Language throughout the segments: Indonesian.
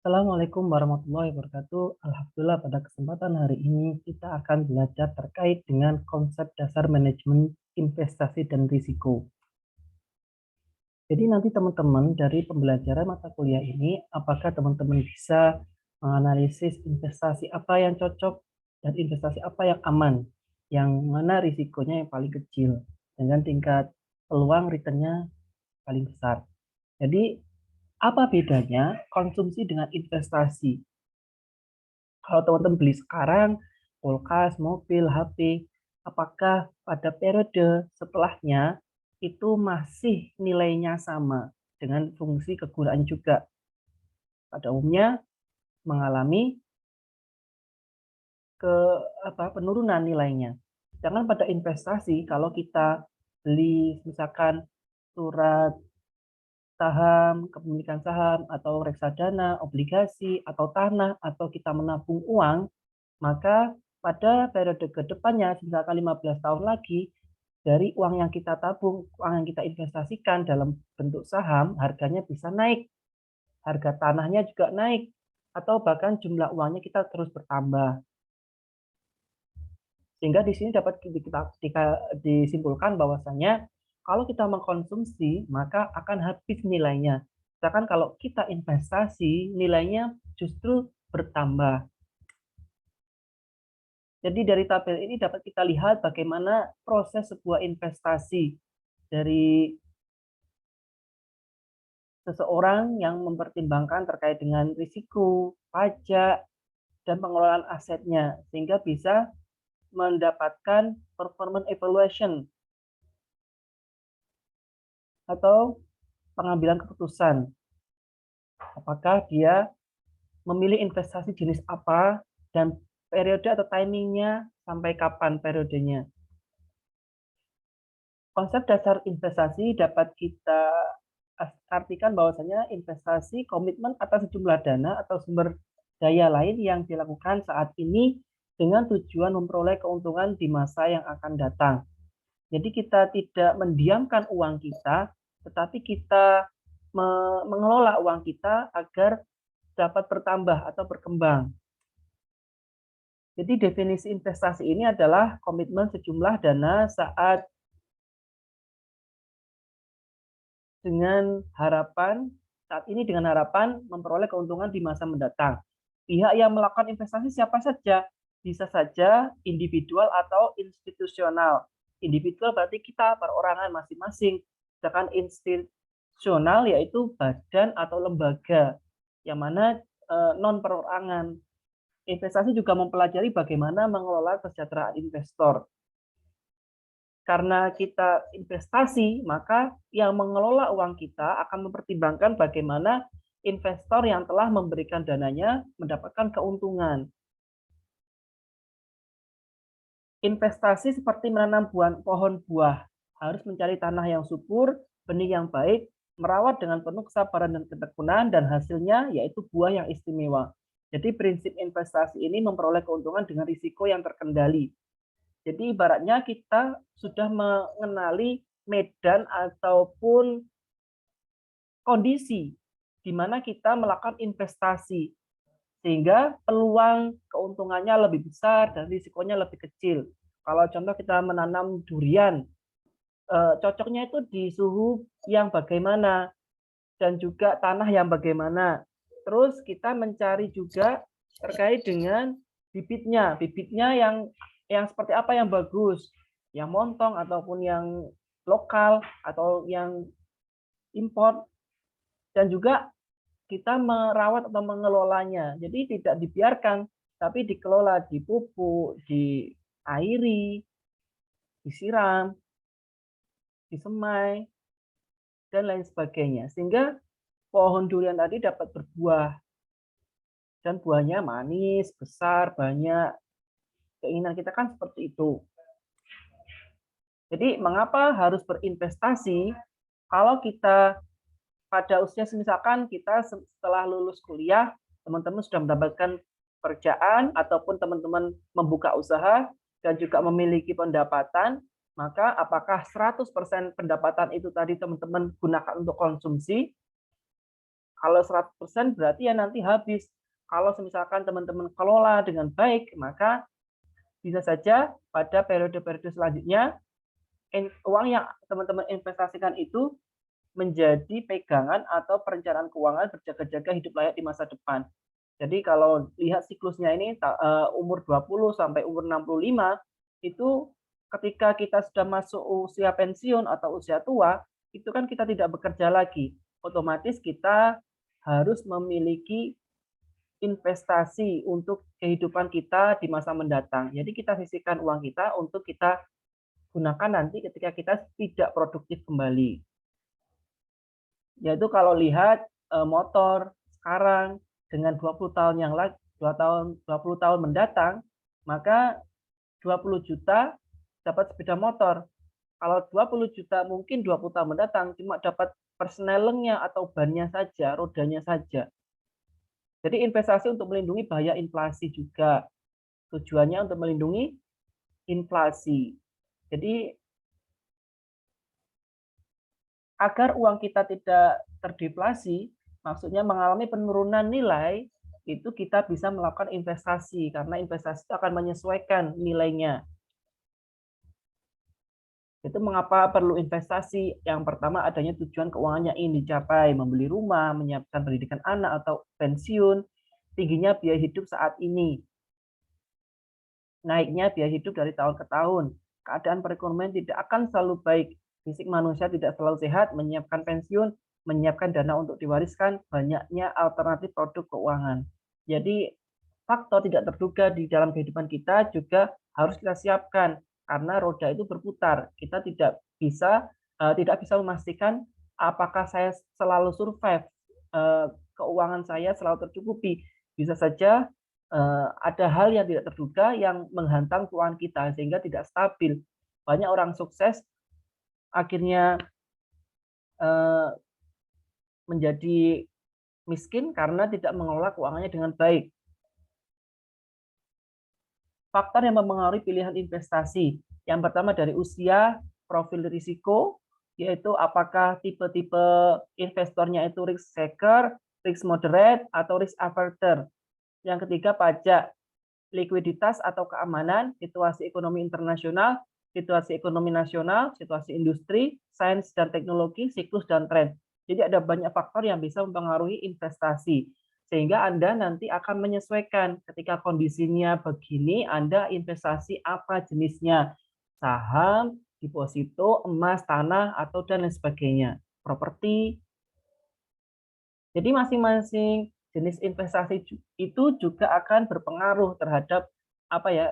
Assalamualaikum warahmatullahi wabarakatuh. Alhamdulillah pada kesempatan hari ini kita akan belajar terkait dengan konsep dasar manajemen investasi dan risiko. Jadi nanti teman-teman dari pembelajaran mata kuliah ini, apakah teman-teman bisa menganalisis investasi apa yang cocok dan investasi apa yang aman, yang mana risikonya yang paling kecil, dengan tingkat peluang returnnya paling besar. Jadi apa bedanya konsumsi dengan investasi? Kalau teman-teman beli sekarang, kulkas, mobil, HP, apakah pada periode setelahnya itu masih nilainya sama dengan fungsi kegunaan juga? Pada umumnya mengalami ke penurunan nilainya. Jangan pada investasi, kalau kita beli misalkan surat saham, kepemilikan saham, atau reksadana, obligasi, atau tanah, atau kita menabung uang, maka pada periode kedepannya, misalkan 15 tahun lagi, dari uang yang kita tabung, uang yang kita investasikan dalam bentuk saham, harganya bisa naik, harga tanahnya juga naik, atau bahkan jumlah uangnya kita terus bertambah. Sehingga di sini dapat disimpulkan bahwasanya kalau kita mengkonsumsi, maka akan habis nilainya. Misalkan kalau kita investasi, nilainya justru bertambah. Jadi dari tabel ini dapat kita lihat bagaimana proses sebuah investasi dari seseorang yang mempertimbangkan terkait dengan risiko, pajak, dan pengelolaan asetnya, sehingga bisa mendapatkan performance evaluation atau pengambilan keputusan. Apakah dia memilih investasi jenis apa dan periode atau timingnya sampai kapan periodenya. Konsep dasar investasi dapat kita artikan bahwasanya investasi komitmen atas sejumlah dana atau sumber daya lain yang dilakukan saat ini dengan tujuan memperoleh keuntungan di masa yang akan datang. Jadi kita tidak mendiamkan uang kita, tetapi kita mengelola uang kita agar dapat bertambah atau berkembang. Jadi definisi investasi ini adalah komitmen sejumlah dana saat dengan harapan memperoleh keuntungan di masa mendatang. Pihak yang melakukan investasi siapa saja? Bisa saja individual atau institusional. Individual berarti kita perorangan masing-masing. Sedangkan institusional yaitu badan atau lembaga yang mana non perorangan. Investasi juga mempelajari bagaimana mengelola kesejahteraan investor. Karena kita investasi, maka yang mengelola uang kita akan mempertimbangkan bagaimana investor yang telah memberikan dananya mendapatkan keuntungan. Investasi seperti menanam pohon buah, harus mencari tanah yang subur, benih yang baik, merawat dengan penuh kesabaran dan ketekunan, dan hasilnya yaitu buah yang istimewa. Jadi prinsip investasi ini memperoleh keuntungan dengan risiko yang terkendali. Jadi ibaratnya kita sudah mengenali medan ataupun kondisi di mana kita melakukan investasi, sehingga peluang keuntungannya lebih besar dan risikonya lebih kecil. Kalau contoh kita menanam durian, cocoknya itu di suhu yang bagaimana dan juga tanah yang bagaimana. Terus kita mencari juga terkait dengan bibitnya yang seperti apa yang bagus, yang montong ataupun yang lokal atau yang import, dan juga kita merawat atau mengelolanya. Jadi tidak dibiarkan, tapi dikelola, dipupuk, diairi, disiram, disemai, dan lain sebagainya. Sehingga pohon durian tadi dapat berbuah. Dan buahnya manis, besar, banyak. Keinginan kita kan seperti itu. Jadi mengapa harus berinvestasi? Kalau kita pada usia misalkan kita setelah lulus kuliah, teman-teman sudah mendapatkan pekerjaan ataupun teman-teman membuka usaha dan juga memiliki pendapatan, maka apakah 100% pendapatan itu tadi teman-teman gunakan untuk konsumsi Kalau 100% berarti ya nanti habis. Kalau misalkan teman-teman kelola dengan baik, maka bisa saja pada periode-periode selanjutnya uang yang teman-teman investasikan itu menjadi pegangan atau perencanaan keuangan berjaga-jaga hidup layak di masa depan. Jadi kalau lihat siklusnya ini umur 20 sampai umur 65 itu ketika kita sudah masuk usia pensiun atau usia tua, itu kan kita tidak bekerja lagi. Otomatis kita harus memiliki investasi untuk kehidupan kita di masa mendatang. Jadi kita sisihkan uang kita untuk kita gunakan nanti ketika kita tidak produktif kembali. Yaitu kalau lihat motor sekarang dengan 20 tahun yang lagi 20 tahun mendatang, maka 20 juta dapat sepeda motor. Kalau 20 juta mungkin 20 tahun mendatang cuma dapat persnelengnya atau bannya saja, rodanya saja. Jadi investasi untuk melindungi bahaya inflasi juga. Tujuannya untuk melindungi inflasi. Jadi agar uang kita tidak terdeflasi, maksudnya mengalami penurunan nilai, itu kita bisa melakukan investasi karena investasi itu akan menyesuaikan nilainya. Itu mengapa perlu investasi? Yang pertama adanya tujuan keuangan yang ingin dicapai, membeli rumah, menyiapkan pendidikan anak atau pensiun, tingginya biaya hidup saat ini, naiknya biaya hidup dari tahun ke tahun, keadaan perekonomian tidak akan selalu baik, fisik manusia tidak selalu sehat, menyiapkan pensiun, menyiapkan dana untuk diwariskan, banyaknya alternatif produk keuangan. Jadi faktor tidak terduga di dalam kehidupan kita juga harus kita siapkan karena roda itu berputar. Kita tidak bisa memastikan apakah saya selalu survive, keuangan saya selalu tercukupi. Bisa saja ada hal yang tidak terduga yang menghantam keuangan kita sehingga tidak stabil. Banyak orang sukses akhirnya menjadi miskin karena tidak mengelola keuangannya dengan baik. Faktor yang mempengaruhi pilihan investasi. Yang pertama dari usia, profil risiko, yaitu apakah tipe-tipe investornya itu risk taker, risk moderate, atau risk averter. Yang ketiga pajak, likuiditas atau keamanan, situasi ekonomi internasional, situasi ekonomi nasional, situasi industri, sains dan teknologi, siklus dan tren. Jadi ada banyak faktor yang bisa mempengaruhi investasi. Sehingga Anda nanti akan menyesuaikan ketika kondisinya begini, Anda investasi apa jenisnya. Saham, deposito, emas, tanah, atau dan lain sebagainya. Properti. Jadi masing-masing jenis investasi itu juga akan berpengaruh terhadap apa ya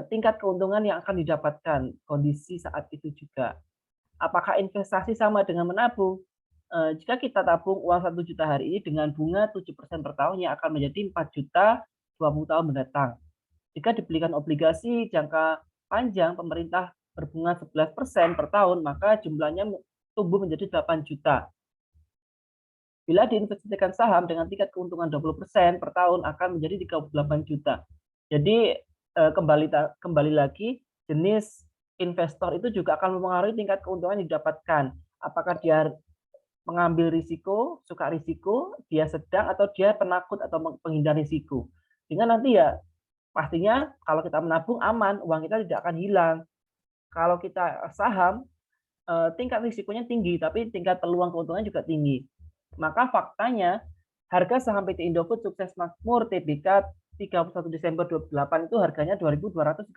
tingkat keuntungan yang akan didapatkan kondisi saat itu juga. Apakah investasi sama dengan menabung? Jika kita tabung uang 1 juta hari ini dengan bunga 7% per tahunnya akan menjadi 4 juta 20 tahun mendatang. Jika dibelikan obligasi jangka panjang pemerintah berbunga 11% per tahun, maka jumlahnya tumbuh menjadi 8 juta. Bila diinvestasikan saham dengan tingkat keuntungan 20% per tahun akan menjadi 38 juta. Jadi kembali lagi jenis investor itu juga akan mempengaruhi tingkat keuntungan yang didapatkan. Apakah dia mengambil risiko, suka risiko, dia sedang atau dia penakut atau penghindar risiko. Sehingga nanti ya pastinya kalau kita menabung aman, uang kita tidak akan hilang. Kalau kita saham, tingkat risikonya tinggi, tapi tingkat peluang keuntungan juga tinggi. Maka faktanya harga saham PT Indofood Sukses Makmur Tbk 31 Desember 28 itu harganya 2.213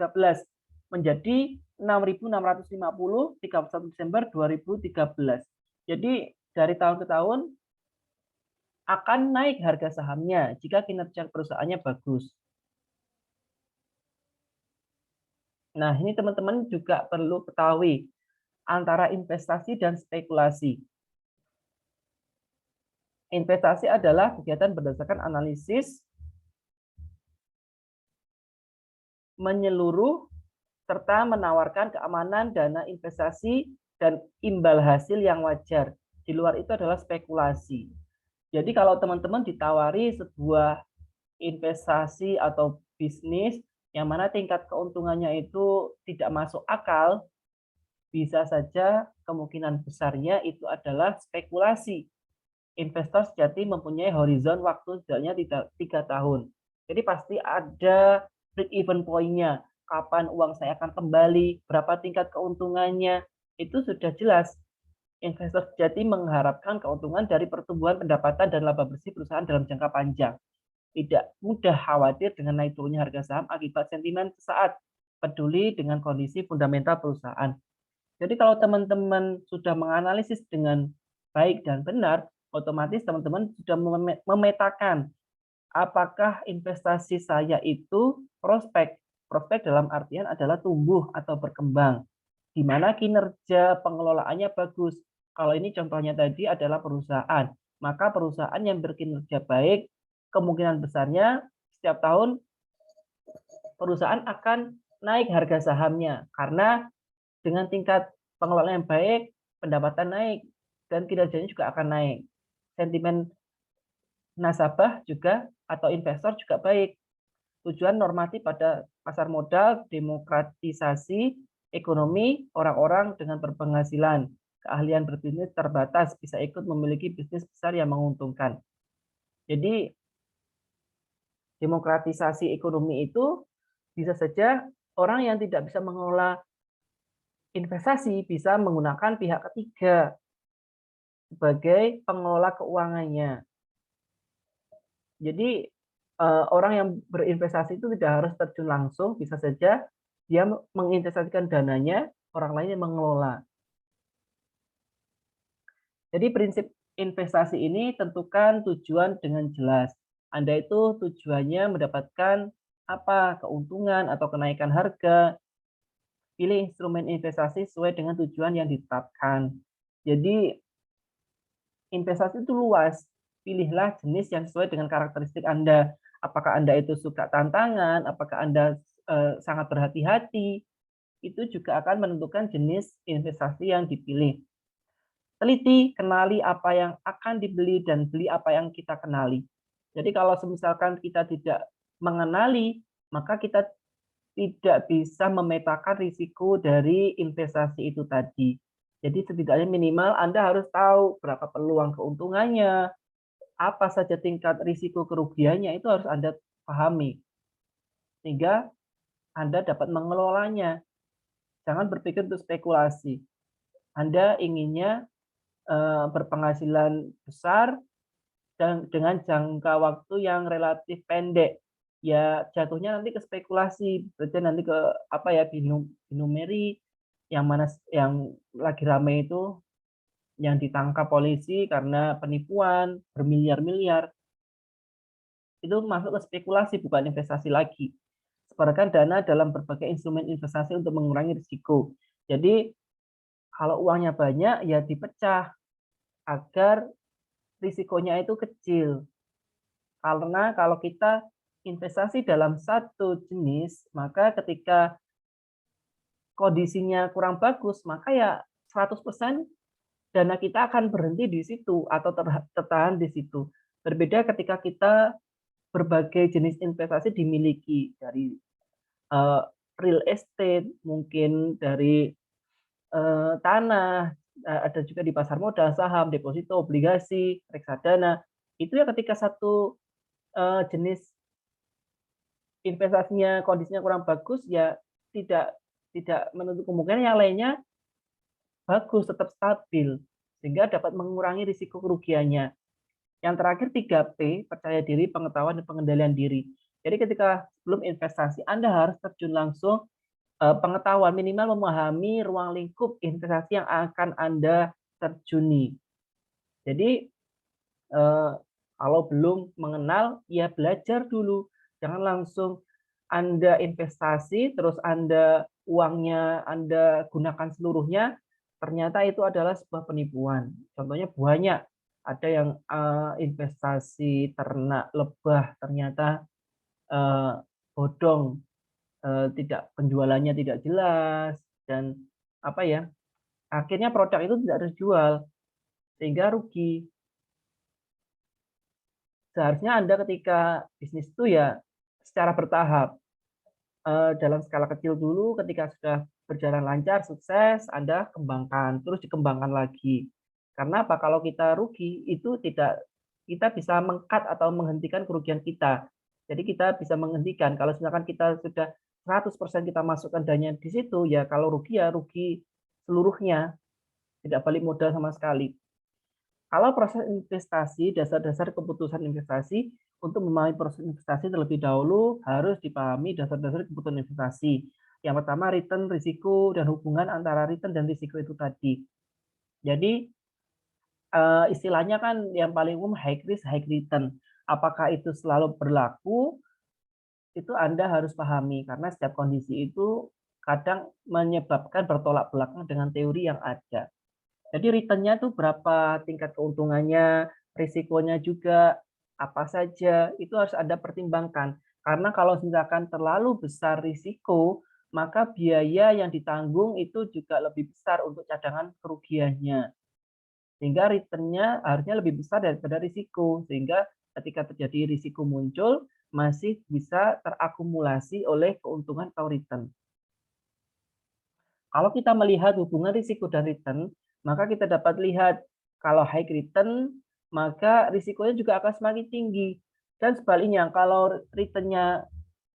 menjadi 6.650 31 Desember 2013. Jadi dari tahun ke tahun akan naik harga sahamnya jika kinerja perusahaannya bagus. Nah, ini teman-teman juga perlu ketahui antara investasi dan spekulasi. Investasi adalah kegiatan berdasarkan analisis menyeluruh serta menawarkan keamanan dana investasi dan imbal hasil yang wajar. Di luar itu adalah spekulasi. Jadi kalau teman-teman ditawari sebuah investasi atau bisnis yang mana tingkat keuntungannya itu tidak masuk akal, bisa saja kemungkinan besarnya itu adalah spekulasi. investor sejati mempunyai horizon waktu setidaknya 3 tahun. Jadi pasti ada break even point-nya. Kapan uang saya akan kembali, berapa tingkat keuntungannya, itu sudah jelas. Investor sejati mengharapkan keuntungan dari pertumbuhan pendapatan dan laba bersih perusahaan dalam jangka panjang. Tidak mudah khawatir dengan naik turunnya harga saham akibat sentimen sesaat, peduli dengan kondisi fundamental perusahaan. Jadi kalau teman-teman sudah menganalisis dengan baik dan benar, otomatis teman-teman sudah memetakan apakah investasi saya itu prospek. Prospek dalam artian adalah tumbuh atau berkembang, di mana kinerja pengelolaannya bagus. Kalau ini contohnya tadi adalah perusahaan, maka perusahaan yang berkinerja baik, kemungkinan besarnya setiap tahun perusahaan akan naik harga sahamnya, karena dengan tingkat pengelolaan yang baik, pendapatan naik, dan kinerjanya juga akan naik. Sentimen nasabah juga atau investor juga baik. Tujuan normatif pada pasar modal, demokratisasi ekonomi orang-orang dengan berpenghasilan, keahlian berbisnis terbatas, bisa ikut memiliki bisnis besar yang menguntungkan. Jadi demokratisasi ekonomi itu bisa saja orang yang tidak bisa mengelola investasi bisa menggunakan pihak ketiga sebagai pengelola keuangannya. Jadi orang yang berinvestasi itu tidak harus terjun langsung, bisa saja dia menginvestasikan dananya, orang lain yang mengelola. Jadi prinsip investasi ini tentukan tujuan dengan jelas. Anda itu tujuannya mendapatkan apa? Keuntungan atau kenaikan harga. Pilih instrumen investasi sesuai dengan tujuan yang ditetapkan. Jadi investasi itu luas. Pilihlah jenis yang sesuai dengan karakteristik Anda. Apakah Anda itu suka tantangan, apakah Anda sangat berhati-hati, itu juga akan menentukan jenis investasi yang dipilih. Teliti, kenali apa yang akan dibeli dan beli apa yang kita kenali. Jadi kalau misalkan kita tidak mengenali, maka kita tidak bisa memetakan risiko dari investasi itu tadi. Jadi setidaknya minimal Anda harus tahu berapa peluang keuntungannya, apa saja tingkat risiko kerugiannya, itu harus Anda pahami. Sehingga Anda dapat mengelolanya. Jangan berpikir untuk spekulasi. Anda inginnya berpenghasilan besar dan dengan jangka waktu yang relatif pendek. Ya jatuhnya nanti ke spekulasi, berarti nanti ke apa ya, binumeri yang mana yang lagi ramai itu yang ditangkap polisi karena penipuan bermiliar-miliar. Itu masuk ke spekulasi, bukan investasi lagi. Sebarkan dana dalam berbagai instrumen investasi untuk mengurangi risiko. Jadi kalau uangnya banyak ya dipecah agar risikonya itu kecil. Karena kalau kita investasi dalam satu jenis, maka ketika kondisinya kurang bagus, maka ya 100% dana kita akan berhenti di situ atau tertahan di situ. Berbeda ketika kita berbagai jenis investasi dimiliki, dari real estate, mungkin dari tanah, ada juga di pasar modal, saham, deposito, obligasi, reksadana. Itu ya ketika satu jenis investasinya kondisinya kurang bagus, ya tidak tidak menutup kemungkinan yang lainnya bagus, tetap stabil, sehingga dapat mengurangi risiko kerugiannya. Yang terakhir 3P, percaya diri, pengetahuan, dan pengendalian diri. Jadi ketika sebelum investasi, Anda harus terjun langsung, pengetahuan minimal memahami ruang lingkup investasi yang akan Anda terjuni. Jadi kalau belum mengenal, ya belajar dulu. Jangan langsung Anda investasi, terus uangnya Anda gunakan seluruhnya, ternyata itu adalah sebuah penipuan. Contohnya banyak, ada yang investasi ternak lebah, ternyata bodong, tidak, penjualannya tidak jelas, dan apa ya, akhirnya produk itu tidak terjual, sehingga rugi. Seharusnya Anda ketika bisnis itu ya secara bertahap, dalam skala kecil dulu, ketika sudah berjalan lancar, sukses, Anda kembangkan, terus dikembangkan lagi. Karena apa? Kalau kita rugi itu kita bisa meng-cut atau menghentikan kerugian kita. Jadi kita bisa menghentikan. Kalau misalkan kita sudah 100% kita masukkan dananya di situ, ya kalau rugi ya rugi seluruhnya, tidak balik modal sama sekali. Kalau proses investasi, dasar-dasar keputusan investasi, untuk memahami proses investasi terlebih dahulu harus dipahami dasar-dasar keputusan investasi. Yang pertama, return, risiko, dan hubungan antara return dan risiko itu tadi. Jadi, istilahnya kan yang paling umum high risk, high return. Apakah itu selalu berlaku? Itu Anda harus pahami, karena setiap kondisi itu kadang menyebabkan bertolak belakang dengan teori yang ada. Jadi return-nya tuh berapa, tingkat keuntungannya, risikonya juga apa saja, itu harus Anda pertimbangkan. Karena kalau misalkan terlalu besar risiko, maka biaya yang ditanggung itu juga lebih besar untuk cadangan kerugiannya. Sehingga return-nya harusnya lebih besar daripada risiko. Sehingga ketika terjadi risiko muncul, masih bisa terakumulasi oleh keuntungan atau return. Kalau kita melihat hubungan risiko dan return, maka kita dapat lihat kalau high return, maka risikonya juga akan semakin tinggi. Dan sebaliknya, kalau return-nya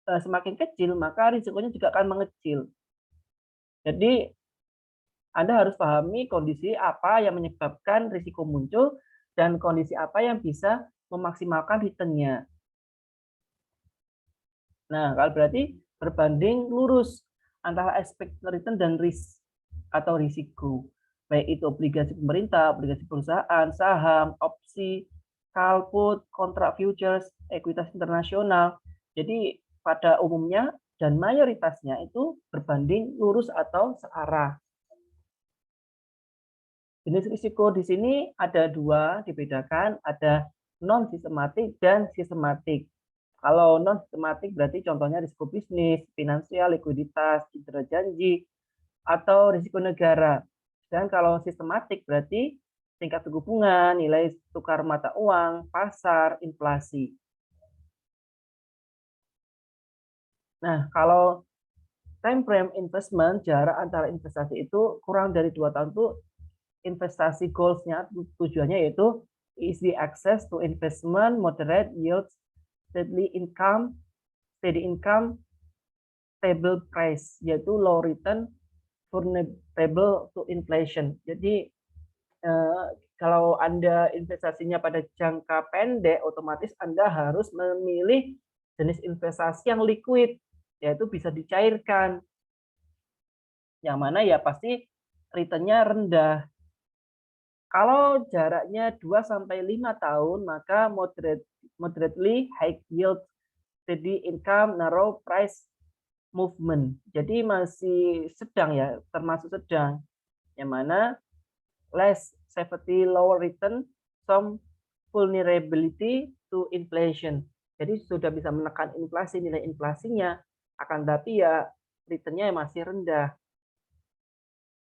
semakin kecil, maka risikonya juga akan mengecil. Jadi, Anda harus pahami kondisi apa yang menyebabkan risiko muncul dan kondisi apa yang bisa memaksimalkan return-nya. Nah, kalau berarti berbanding lurus antara aspek return dan risk atau risiko. Baik itu obligasi pemerintah, obligasi perusahaan, saham, opsi, call put, kontrak futures, ekuitas internasional. Jadi pada umumnya dan mayoritasnya itu berbanding lurus atau searah. Jenis risiko di sini ada dua, dibedakan, ada non-sistematik dan sistematik. Kalau non-sistematik berarti contohnya risiko bisnis, finansial, likuiditas, cedera janji, atau risiko negara. Dan kalau sistematik berarti tingkat suku bunga, nilai tukar mata uang, pasar, inflasi. Nah, kalau time frame investment, jarak antara investasi itu kurang dari 2 tahun itu investasi goals-nya, tujuannya yaitu easy access to investment, moderate yields, steady income, stable price, yaitu low return, vulnerable to inflation. Jadi kalau Anda investasinya pada jangka pendek, otomatis Anda harus memilih jenis investasi yang liquid, yaitu bisa dicairkan. Yang mana ya pasti return-nya rendah. Kalau jaraknya 2-5 tahun, maka moderately high yield, steady income, narrow price movement. Jadi masih sedang ya, termasuk sedang. Yang mana less safety, lower return, some vulnerability to inflation. Jadi sudah bisa menekan inflasi, nilai inflasinya, akan tapi ya return-nya masih rendah.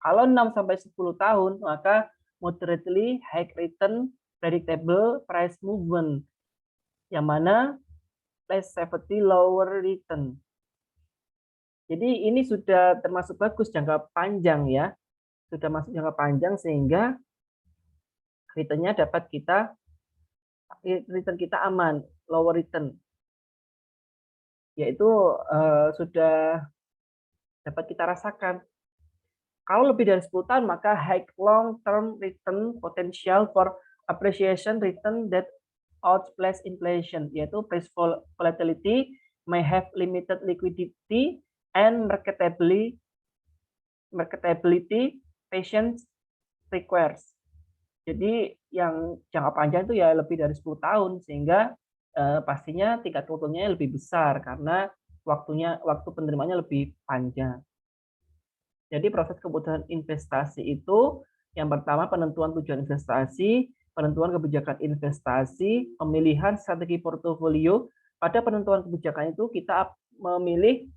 Kalau 6-10 tahun, maka moderately high return, predictable price movement, yang mana less safety, lower return. Jadi ini sudah termasuk bagus jangka panjang ya, sudah masuk jangka panjang sehingga return-nya dapat return kita aman, lower return, yaitu sudah dapat kita rasakan. Kalau lebih dari 10 tahun, maka high long-term return potential for appreciation return that outplays inflation, yaitu price volatility may have limited liquidity and marketability patience requires. Jadi yang jangka panjang itu ya lebih dari 10 tahun, sehingga pastinya tingkat keuntungannya lebih besar karena waktu penerimaannya lebih panjang. Jadi proses keputusan investasi itu yang pertama penentuan tujuan investasi, penentuan kebijakan investasi, pemilihan strategi portofolio. Pada penentuan kebijakan itu kita memilih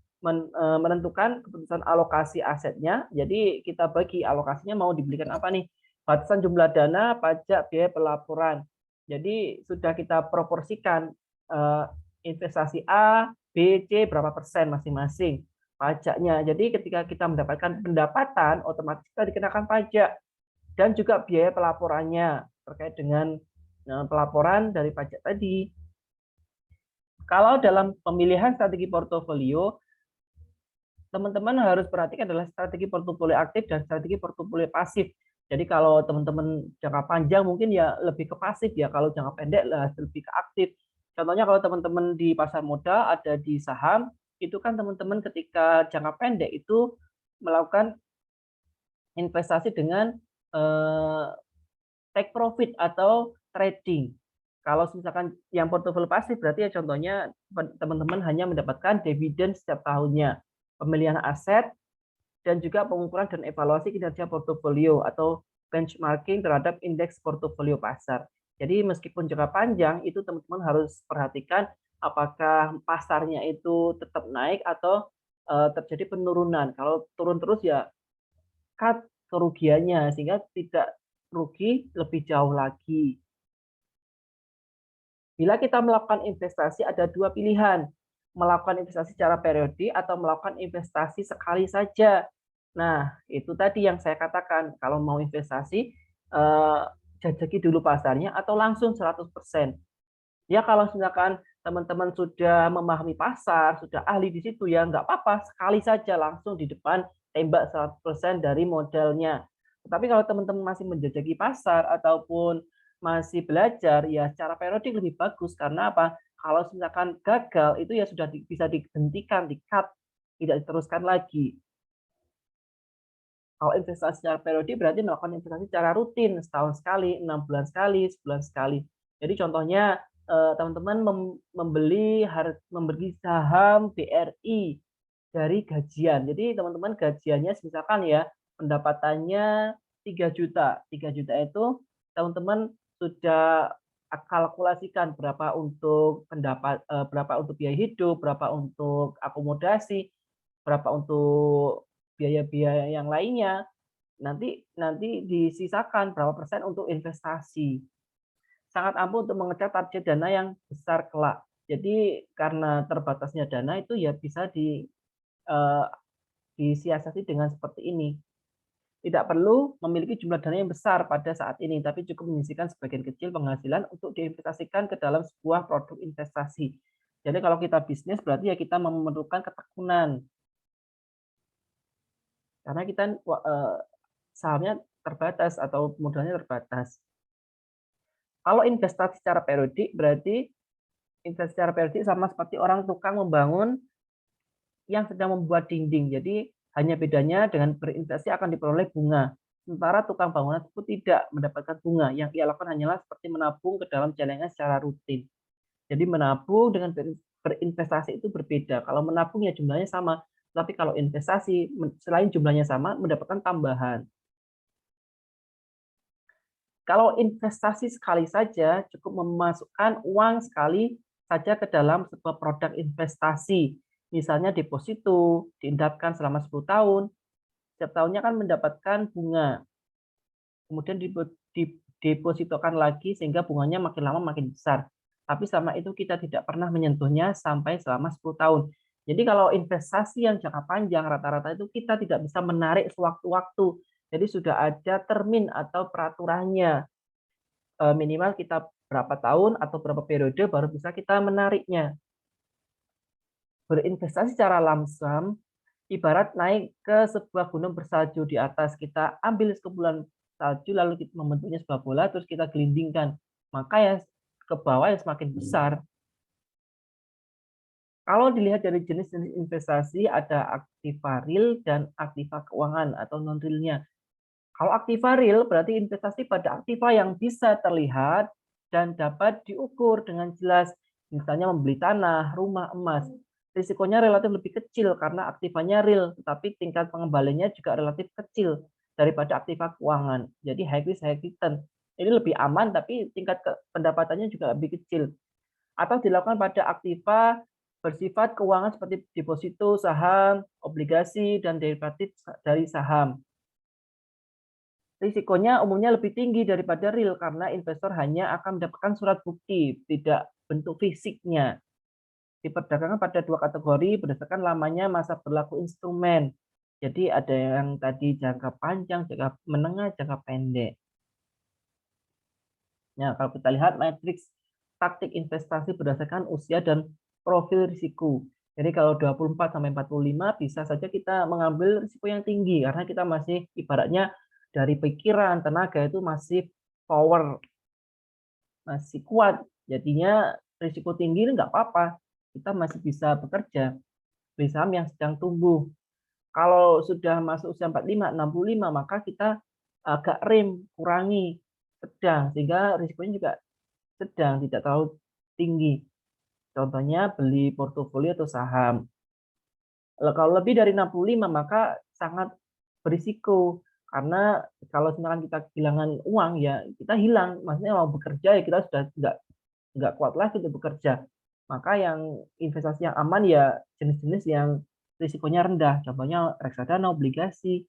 menentukan keputusan alokasi asetnya. Jadi kita bagi alokasinya mau dibelikan apa nih? Batasan jumlah dana, pajak, biaya pelaporan. Jadi sudah kita proporsikan investasi A, B, C berapa persen masing-masing pajaknya. Jadi ketika kita mendapatkan pendapatan, otomatis kita dikenakan pajak. dan juga biaya pelaporannya terkait dengan pelaporan dari pajak tadi. Kalau dalam pemilihan strategi portofolio, teman-teman harus perhatikan adalah strategi portofolio aktif dan strategi portofolio pasif. Jadi kalau teman-teman jangka panjang mungkin ya lebih ke pasif ya, kalau jangka pendek lah lebih ke aktif. Contohnya kalau teman-teman di pasar modal ada di saham, itu kan teman-teman ketika jangka pendek itu melakukan investasi dengan take profit atau trading. Kalau misalkan yang portofolio pasif berarti ya contohnya teman-teman hanya mendapatkan dividen setiap tahunnya, pemilihan aset, dan juga pengukuran dan evaluasi kinerja portofolio atau benchmarking terhadap indeks portofolio pasar. Jadi meskipun jangka panjang itu teman-teman harus perhatikan apakah pasarnya itu tetap naik atau terjadi penurunan. Kalau turun terus ya cut kerugiannya sehingga tidak rugi lebih jauh lagi. Bila kita melakukan investasi ada dua pilihan, melakukan investasi secara periodik atau melakukan investasi sekali saja. Nah, itu tadi yang saya katakan, kalau mau investasi, jajaki dulu pasarnya atau langsung 100%. Ya kalau misalkan teman-teman sudah memahami pasar, sudah ahli di situ ya nggak apa-apa, sekali saja langsung di depan tembak 100% dari modalnya. Tetapi kalau teman-teman masih menjajaki pasar ataupun masih belajar, ya secara periodik lebih bagus. Karena apa? Kalau misalkan gagal, itu ya sudah bisa dihentikan, di-cut, tidak diteruskan lagi. Kalau investasi secara periodik berarti melakukan investasi secara rutin, setahun sekali, 6 bulan sekali, sebulan sekali. Jadi contohnya teman-teman membeli saham BRI dari gajian. Jadi teman-teman gajiannya misalkan ya pendapatannya 3 juta. 3 juta itu teman-teman sudah kalkulasikan berapa untuk berapa untuk biaya hidup, berapa untuk akomodasi, berapa untuk biaya-biaya yang lainnya. Nanti disisakan berapa persen untuk investasi. Sangat ampuh untuk mengejar target dana yang besar kelak. Jadi karena terbatasnya dana itu ya bisa disiasati dengan seperti ini. Tidak perlu memiliki jumlah dana yang besar pada saat ini, tapi cukup menyisihkan sebagian kecil penghasilan untuk diinvestasikan ke dalam sebuah produk investasi. Jadi kalau kita bisnis berarti ya kita memerlukan ketekunan. Karena kita sahamnya terbatas atau modalnya terbatas. Kalau investasi secara periodik berarti investasi secara periodik sama seperti orang tukang membangun yang sedang membuat dinding. Jadi hanya bedanya dengan berinvestasi akan diperoleh bunga. Sementara tukang bangunan tersebut tidak mendapatkan bunga. Yang ia lakukan hanyalah seperti menabung ke dalam celengan secara rutin. Jadi menabung dengan berinvestasi itu berbeda. Kalau menabung ya jumlahnya sama. Tapi kalau investasi selain jumlahnya sama mendapatkan tambahan. Kalau investasi sekali saja cukup memasukkan uang sekali saja ke dalam sebuah produk investasi. Misalnya deposito, diendapkan selama 10 tahun, setiap tahunnya kan mendapatkan bunga. Kemudian didepositokan lagi sehingga bunganya makin lama makin besar. Tapi sama itu kita tidak pernah menyentuhnya sampai selama 10 tahun. Jadi kalau investasi yang jangka panjang rata-rata itu kita tidak bisa menarik sewaktu-waktu. Jadi sudah ada termin atau peraturannya. Minimal kita berapa tahun atau berapa periode baru bisa kita menariknya. Berinvestasi secara lamsam ibarat naik ke sebuah gunung bersalju di atas. Kita ambil sekumpulan salju lalu kita membentuknya sebuah bola terus kita gelindingkan. Maka ya ke bawah yang semakin besar. Kalau dilihat dari jenis-jenis investasi ada aktiva real dan aktiva keuangan atau non realnya. Kalau aktiva real berarti investasi pada aktiva yang bisa terlihat dan dapat diukur dengan jelas. Misalnya membeli tanah, rumah, emas. Risikonya relatif lebih kecil karena aktivanya real, tetapi tingkat pengembaliannya juga relatif kecil daripada aktiva keuangan. Jadi high risk, high return. Ini lebih aman, tapi tingkat pendapatannya juga lebih kecil. Atau dilakukan pada aktiva bersifat keuangan seperti deposito, saham, obligasi, dan derivatif dari saham. Risikonya umumnya lebih tinggi daripada real karena investor hanya akan mendapatkan surat bukti, tidak bentuk fisiknya. Diperdagangkan pada dua kategori berdasarkan lamanya masa berlaku instrumen. Jadi ada yang tadi jangka panjang, jangka menengah, jangka pendek. Nah, kalau kita lihat matriks taktik investasi berdasarkan usia dan profil risiko. Jadi kalau 24 sampai 45 bisa saja kita mengambil risiko yang tinggi karena kita masih ibaratnya dari pikiran, tenaga itu masih power, masih kuat. Jadinya risiko tinggi ini nggak apa-apa. Kita masih bisa bekerja. Beli saham yang sedang tumbuh. Kalau sudah masuk usia 45, 65, maka kita agak rem, kurangi sedang, sehingga risikonya juga sedang, tidak terlalu tinggi. Contohnya beli portofolio atau saham. Kalau lebih dari 65 maka sangat berisiko. Karena kalau misalkan kita kehilangan uang ya kita hilang. Maksudnya mau bekerja ya kita sudah nggak kuat lagi untuk bekerja. Maka yang investasi yang aman ya jenis-jenis yang risikonya rendah. Contohnya reksadana, obligasi,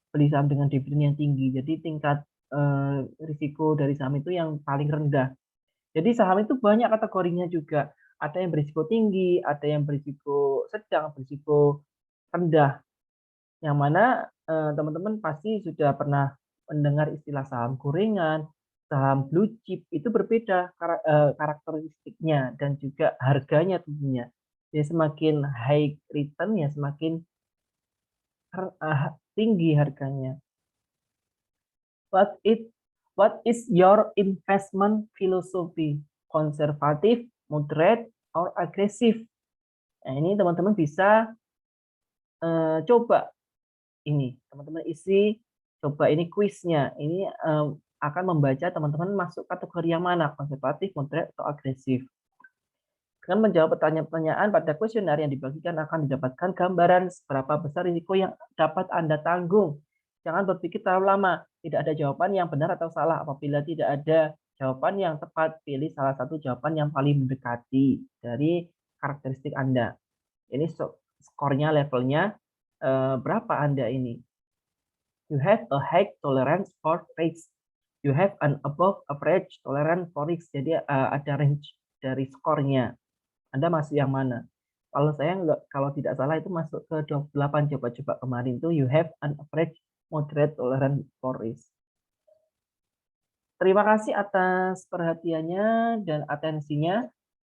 beli saham dengan dividen yang tinggi. Jadi tingkat risiko dari saham itu yang paling rendah. Jadi saham itu banyak kategorinya juga. Ada yang berisiko tinggi, ada yang berisiko sedang, berisiko rendah. Yang mana teman-teman pasti sudah pernah mendengar istilah saham gorengan, saham blue chip, itu berbeda karakteristiknya dan juga harganya tentunya. Jadi semakin high return ya semakin tinggi harganya. What is your investment philosophy? Konservatif, moderate, or agresif? Nah, ini teman-teman bisa coba ini. Teman-teman isi, coba ini kuisnya. Ini akan membaca teman-teman masuk kategori yang mana, konservatif, moderate, atau agresif. Dengan menjawab pertanyaan-pertanyaan pada kuesioner yang dibagikan akan didapatkan gambaran seberapa besar risiko yang dapat Anda tanggung. Jangan berpikir terlalu lama. Tidak ada jawaban yang benar atau salah. Apabila tidak ada jawaban yang tepat, pilih salah satu jawaban yang paling mendekati dari karakteristik Anda. Ini skornya, levelnya berapa Anda ini. You have a high tolerance for risk. You have an above average tolerance for risk. Jadi ada range dari skornya. Anda masuk yang mana? Kalau saya kalau tidak salah itu masuk ke 28 coba-coba kemarin itu you have an average moderate tolerance for risk. Terima kasih atas perhatiannya dan atensinya.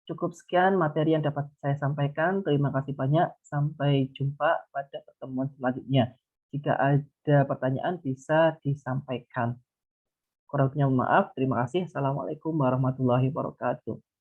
Cukup sekian materi yang dapat saya sampaikan. Terima kasih banyak. Sampai jumpa pada pertemuan selanjutnya. Jika ada pertanyaan bisa disampaikan. Kurang lebihnya maaf. Terima kasih. Assalamualaikum warahmatullahi wabarakatuh.